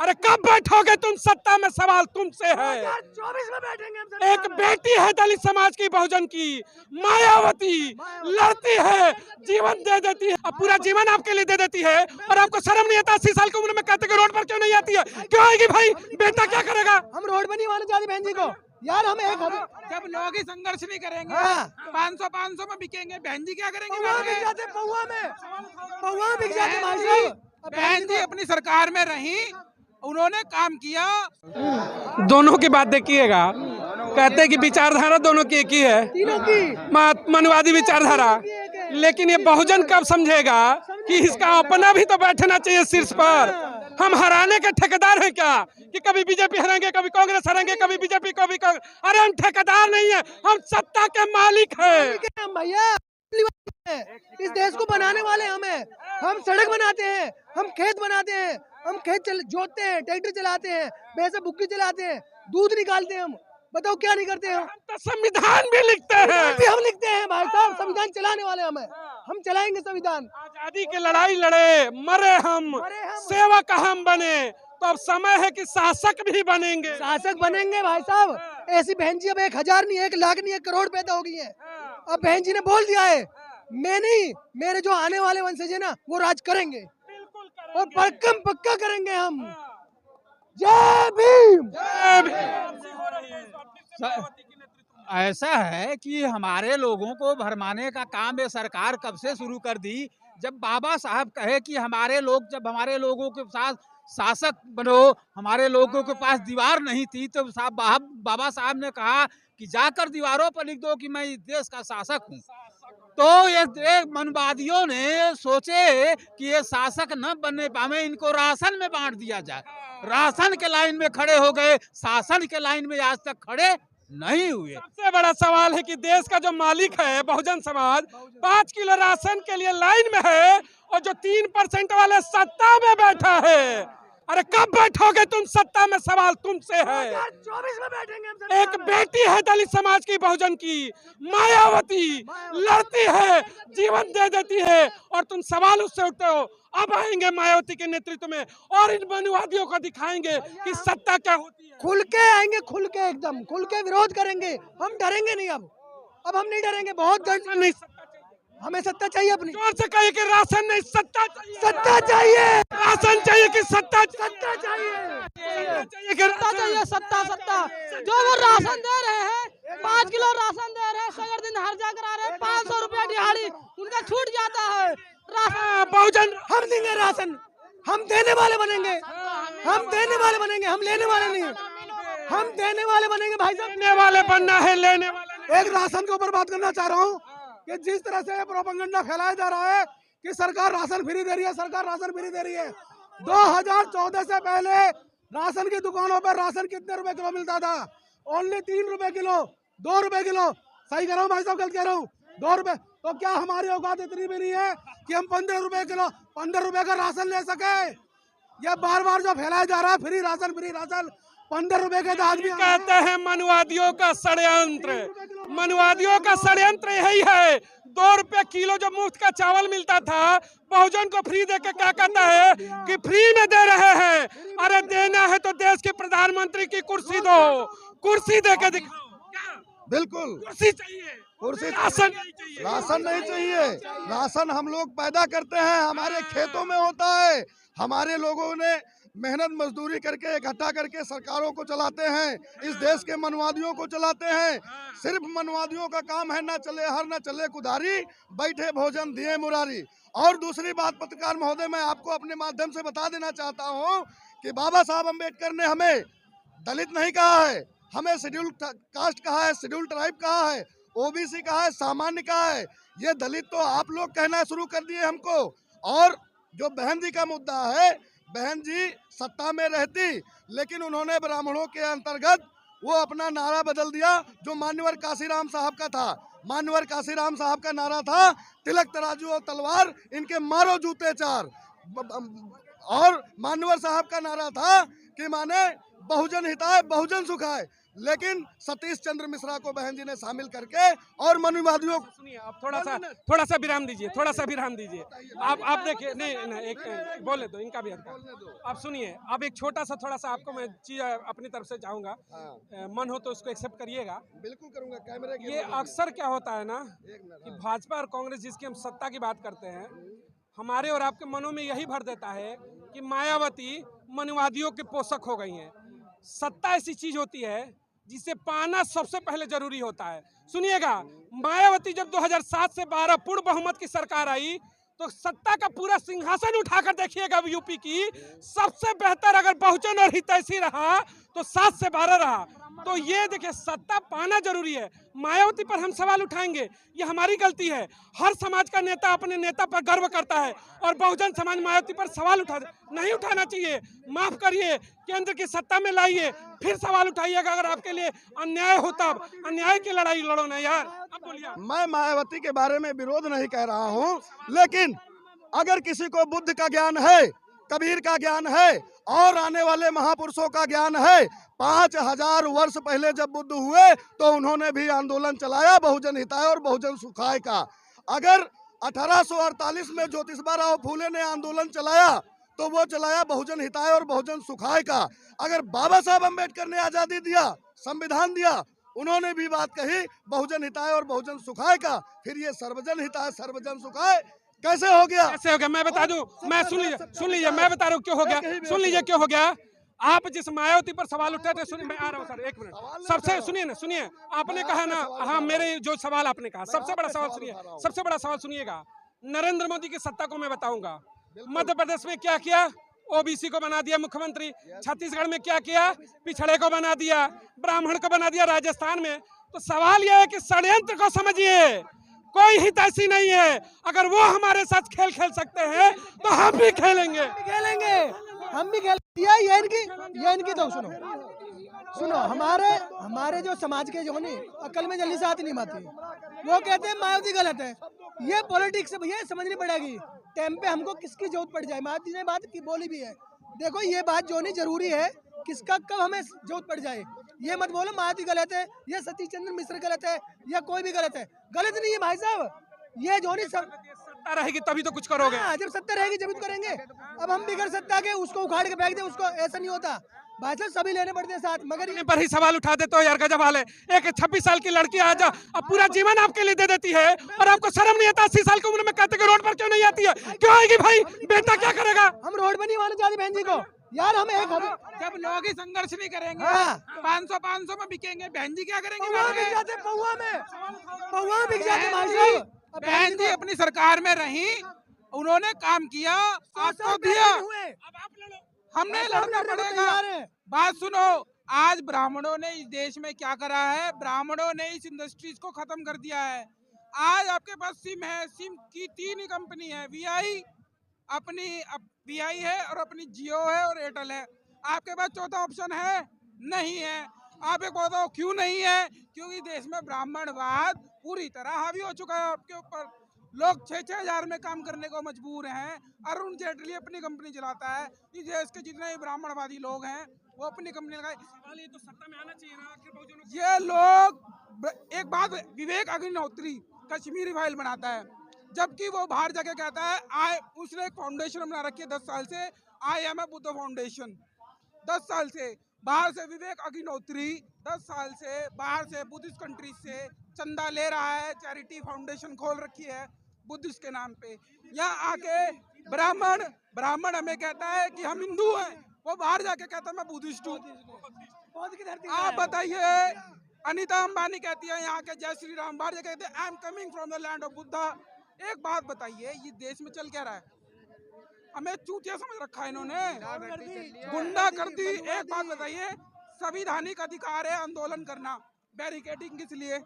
अरे कब बैठोगे तुम सत्ता में, सवाल तुमसे है। 2024 में बैठेंगे हम सरकार एक में। बेटी है दलित समाज की, बहुजन की, मायावती, लड़ती है, जीवन दे देती है, अब पूरा जीवन आपके लिए दे देती है, और आपको शर्म नहीं आता? 80 साल की उम्र में कहते कि रोड पर क्यों नहीं आती है? क्यों आएगी भाई? बेटा क्या करेगा? हम रोड पर नहीं आने चाहते बहन जी को यार। हम एक जब लोग ही संघर्ष नहीं करेंगे, हाँ। 500 में बिकेंगे, बहन जी क्या करेंगे? पौवा बिक जाते, पौवा में बिक जाते भाई साहब। अब बहन जी अपनी सरकार में रही, उन्होंने काम किया। दोनों की बात देखिएगा, कहते हैं कि विचारधारा दोनों की एक ही है, तीनों की मनवादी विचारधारा, लेकिन ये बहुजन कब समझेगा कि इसका अपना भी तो बैठना चाहिए शीर्ष पर। हम हराने के ठेकेदार हैं क्या, कि कभी बीजेपी हराएंगे, कभी कांग्रेस हराएंगे, कभी बीजेपी, कभी कांग्रेस? अरे हम ठेकेदार नहीं है, हम सत्ता के मालिक हैं। हम भैया इस देश को बनाने वाले हम सड़क बनाते हैं, हम खेत बनाते हैं, हम खेत जोतते हैं, ट्रैक्टर चलाते हैं, भैंसे बुग्गी चलाते हैं, दूध निकालते हैं। हम बताओ क्या नहीं करते हम? तो संविधान भी लिखते हैं, भी हम लिखते हैं भाई साहब। संविधान चलाने वाले हम चलाएंगे संविधान। आजादी की लड़ाई लड़े, मरे हम, सेवक हम बने, तो अब समय है कि शासक भी बनेंगे। शासक बनेंगे भाई साहब। ऐसी बहन जी अब 1000 नहीं, 1 लाख नहीं, 1 करोड़ पैदा हो गई है। अब बहन जी ने बोल दिया है, मैं नहीं, मेरे जो आने वाले वंशज है ना, वो राज करेंगे और पक्का करेंगे हम। जय भीम। ऐसा है कि हमारे लोगों को भरमाने का काम ये सरकार कब से शुरू कर दी, जब बाबा साहब कहे कि हमारे लोग, जब हमारे लोगों के साथ शासक बनो, हमारे लोगों के पास दीवार नहीं थी, तो बाबा साहब ने कहा कि जाकर दीवारों पर लिख दो कि मैं इस देश का शासक हूँ। तो ये मनवादियों ने सोचे कि ये शासक न बनने पावे, इनको राशन में बांट दिया जाए। राशन के लाइन में खड़े हो गए, शासन के लाइन में आज तक खड़े नहीं हुए। सबसे बड़ा सवाल है कि देश का जो मालिक है बहुजन समाज, 5 किलो राशन के लिए लाइन में है, और जो 3% वाले सत्ता में बैठा है। अरे कब बैठोगे तुम सत्ता में, सवाल तुमसे है। 2024 में बैठेंगे हम सरकार एक बेटी है दलित समाज की, बहुजन की, मायावती, लड़ती है, जीवन दे देती है, और तुम सवाल उससे उठते हो। अब आएंगे मायावती के नेतृत्व में, और इन मनवादियों को दिखाएंगे कि सत्ता क्या होती है। खुल के आएंगे, खुल के एकदम खुल के विरोध करेंगे। हम डरेंगे नहीं अब हम नहीं डरेंगे। बहुत राशन नहीं, हमें सत्ता चाहिए अपनी। जोर से कहिए कि राशन नहीं, सत्ता चाहिए। सत्ता चाहिए, राशन चाहिए कि सत्ता चाहिए? सत्ता चाहिए, चाहिए कि सत्ता चाहिए। सत्ता जो वो राशन दे रहे हैं, 5 किलो राशन दे रहे हैं, सगर दिन हर जा करा रहे हैं, 500 रुपया दिहाड़ी उनका छूट जाता है। राशन बहुजन हम देंगे राशन, हम देने वाले बनेंगे, हम देने वाले बनेंगे, हम लेने वाले नहीं, हम देने वाले बनेंगे भाई साहब। देने वाले बनना है, लेने वाले। एक राशन के ऊपर बात करना चाह रहा हूँ कि जिस तरह से प्रोपेगेंडा फैलाया जा रहा है कि सरकार राशन फ्री दे रही है, सरकार राशन फ्री दे रही है। 2014 से पहले राशन की दुकानों पर राशन कितने रुपए किलो मिलता था? ओनली 3 रुपए किलो, 2 रुपए किलो। सही कह रहा हूँ भाई साहब, गलत कह रहा हूँ? 2 रुपए। तो क्या हमारी औकात इतनी भी नहीं है कि हम 15 रुपए किलो, 15 रुपए का राशन ले सके? ये बार बार जो फैलाया जा रहा है फ्री राशन, 15 रुपए के दाद भी कहते हैं मनवादियों का षड्यंत्र। मनवादियों का षड्यंत्र यही है। 2 रुपए किलो जो मुफ्त का चावल मिलता था, बहुजन को फ्री देके क्या कहता है कि फ्री में दे रहे हैं। अरे देना है तो देश के प्रधानमंत्री की कुर्सी दो, कुर्सी देके दिखाओ। बिल्कुल कुर्सी चाहिए, कुर्सी, राशन नहीं चाहिए। राशन नहीं चाहिए। राशन हम लोग पैदा करते हैं, हमारे खेतों में होता है। हमारे लोगों ने मेहनत मजदूरी करके इकट्ठा करके सरकारों को चलाते हैं, इस देश के मनवादियों को चलाते हैं। सिर्फ मनवादियों का काम है न चले हर न चले कुदारी, बैठे भोजन दिए मुरारी। और दूसरी बात पत्रकार महोदय, मैं आपको अपने माध्यम से बता देना चाहता हूँ कि बाबा साहब अम्बेडकर ने हमें दलित नहीं कहा है, हमें शेड्यूल कास्ट कहा है, शेड्यूल ट्राइब कहा है, ओबीसी कहा है, सामान्य कहा है। ये दलित तो आप लोग कहना शुरू कर दिए हमको। और जो बहन जी का मुद्दा है, बहन जी सत्ता में रहती, लेकिन उन्होंने ब्राह्मणों के अंतर्गत वो अपना नारा बदल दिया जो मान्यवर काशीराम साहब का था। मान्यवर काशीराम साहब का नारा था, तिलक तराजू और तलवार, इनके मारो जूते चार। और मान्यवर साहब का नारा था कि माने बहुजन हिताय बहुजन सुखाय, लेकिन सतीश चंद्र मिश्रा को बहन जी ने शामिल करके और मनुवादियों सुनिए, आप थोड़ा सा विराम दीजिए, थोड़ा सा विराम दीजिए। आप देखिए, नहीं एक बोले दो, इनका भी अधिकार। आप सुनिए, अब एक छोटा सा थोड़ा सा आपको मैं चीज अपनी तरफ से चाहूंगा, मन हो तो उसको एक्सेप्ट करिएगा। बिल्कुल करूंगा। कैमरे के ये अक्सर क्या होता है ना कि भाजपा और कांग्रेस जिसकी हम सत्ता की बात करते हैं, हमारे और आपके मनों में यही भर देता है कि मायावती मनुवादियों के पोषक हो गई हैं। सत्ता ऐसी चीज होती है जिसे पाना सबसे पहले जरूरी होता है। सुनिएगा, मायावती जब 2007 से 12 पूर्ण बहुमत की सरकार आई तो सत्ता का पूरा सिंहासन उठाकर देखिएगा यूपी की, सबसे बेहतर अगर बहुजन और हितैषी रहा तो 7 से 12 रहा। तो ये देखिए, सत्ता पाना जरूरी है। मायावती पर हम सवाल उठाएंगे, ये हमारी गलती है। हर समाज का नेता अपने नेता पर गर्व करता है और बहुजन समाज मायावती पर सवाल नहीं उठाना चाहिए। माफ करिए, केंद्र की सत्ता में लाइए, फिर सवाल उठाइएगा। अगर आपके लिए अन्याय हो तब अन्याय की लड़ाई लड़ो ना यार। अब बोलिए। मैं मायावती के बारे में विरोध नहीं कह रहा हूं, लेकिन अगर किसी को बुद्ध का ज्ञान है, कबीर का ज्ञान है और आने वाले महापुरुषों का ज्ञान है, 5000 वर्ष पहले जब बुद्ध हुए तो उन्होंने भी आंदोलन चलाया बहुजन हिताय और बहुजन सुखाय का। अगर 1848 में ज्योतिबा राव फूले ने आंदोलन चलाया तो वो चलाया बहुजन हिताय और बहुजन सुखाय का। अगर बाबा साहब अम्बेडकर ने आजादी दिया, संविधान दिया, उन्होंने भी बात कही बहुजन हिताय और बहुजन सुखाय का। फिर ये सर्वजन हिताय सर्वजन सुखाय कैसे हो गया? कैसे हो गया मैं बता दूं। मैं सुन लीजिए, मैं बता रहा हूँ क्यों हो गया। सुन लीजिए क्यों हो गया। आप जिस मायावती पर सवाल उठाए थे, सुनिए, मैं आ रहा हूँ सर, एक मिनट। सबसे सुनिए ना, सुनिए, आपने कहा ना, हाँ, मेरे जो सवाल आपने कहा, सबसे बड़ा सवाल सुनिए, सबसे बड़ा सवाल सुनिएगा। नरेंद्र मोदी की सत्ता को मैं बताऊंगा। मध्य प्रदेश में क्या किया? ओबीसी को बना दिया मुख्यमंत्री। छत्तीसगढ़ में क्या किया? पिछड़े को बना दिया, ब्राह्मण को बना दिया। राजस्थान में तो सवाल यह है कि षड्यंत्र को समझिए, कोई हितैषी नहीं है। अगर वो हमारे साथ खेल खेल सकते हैं तो हम भी खेलेंगे। हम भी खेलेंगे। ये इनकी तो सुनो, हमारे जो समाज के जो नहीं अकल में जल्दी से आती नहीं आती, वो कहते हैं मायावती गलत है। ये पॉलिटिक्स ये समझनी पड़ेगी टाइम पे हमको किसकी जरूरत पड़ जाए। मायावती ने बात की बोली भी है, देखो ये बात जो नहीं जरूरी है, किसका कब हमें जरूरत पड़ जाए। ये मत बोलो मायावती गलत है, ये सतीश चंद्र मिश्र गलत है, या कोई भी गलत है। गलत नहीं है भाई साहब, ये जो नहीं सब सत्ता रहेगी तभी तो कुछ करोगे। जब सत्ता रहेगी जब तो करेंगे। अब हम बिगड़ सत्ता के उसको उखाड़ के फेंक दे, उसको ऐसा नहीं होता भाई साहब, सभी लेने पड़ते हैं साथ। मगर इन पर ही सवाल उठा देते हो यार, गजब हाल है। एक 26 साल की लड़की आज अब पूरा जीवन आपके लिए दे देती है और आपको शर्म नहीं आता। 80 साल की उम्र में कहते कि रोड पर क्यों नहीं आती है? क्यों आएगी भाई? बेटा क्या करेगा? हम रोड पर नहीं आने चाहते बहन जी को यार। हम एक जब लोग ही संघर्ष नहीं करेंगे, 500 में बिकेंगे, बहन जी क्या करेंगे? पौवा में बिक जाते भाई साहब। बहन जी अपनी सरकार में रही, उन्होंने काम किया, आपको दिया, हमने लड़ना पड़ेगा। बात सुनो, आज ब्राह्मणों ने इस देश में क्या करा है? ब्राह्मणों ने इस इंडस्ट्रीज को खत्म कर दिया है। आज आपके पास सिम है, सिम की 3 ही कंपनी है, वीआई है और अपनी जियो है और एयरटेल है। आपके पास चौथा ऑप्शन है? नहीं है। आप एक बताओ क्यों नहीं है? क्योंकि देश में ब्राह्मणवाद पूरी तरह हावी हो चुका है आपके ऊपर। लोग 6-6 हजार में काम करने को मजबूर हैं। अरुण जेटली अपनी कंपनी चलाता है। इस देश के जितने भी ब्राह्मणवादी लोग हैं वो अपनी कंपनी लगाए। तो सत्ता में आना चाहिए ना। ये लोग एक बात, विवेक अग्निहोत्री कश्मीरी फाइल बनाता है, जबकि वो बाहर जाके कहता है उसने एक फाउंडेशन बना रखी है 10 साल से, I am a Buddha foundation. 10 साल से बाहर से विवेक अग्निहोत्री 10 साल से बाहर से बुद्धिस्ट कंट्री से चंदा ले रहा है, चैरिटी फाउंडेशन खोल रखी है बुद्धिस्ट के नाम पे। यहाँ आके ब्राह्मण हमें कहता है कि हम हिंदू हैं, वो बाहर जाके कहता है मैं बुद्धिस्ट हूँ। आप बताइए, अनीता अंबानी कहती है यहाँ के जय श्री राम, बाहर जाके कहते हैं I am coming from the land of Buddha. एक बात बताइए, ये देश में चल क्या रहा है? हमें चूतिया समझ रखा है इन्होंने, गुंडागर्दी। एक बात बताइए, संवैधानिक अधिकार है आंदोलन करना, बैरिकेडिंग किस लिए?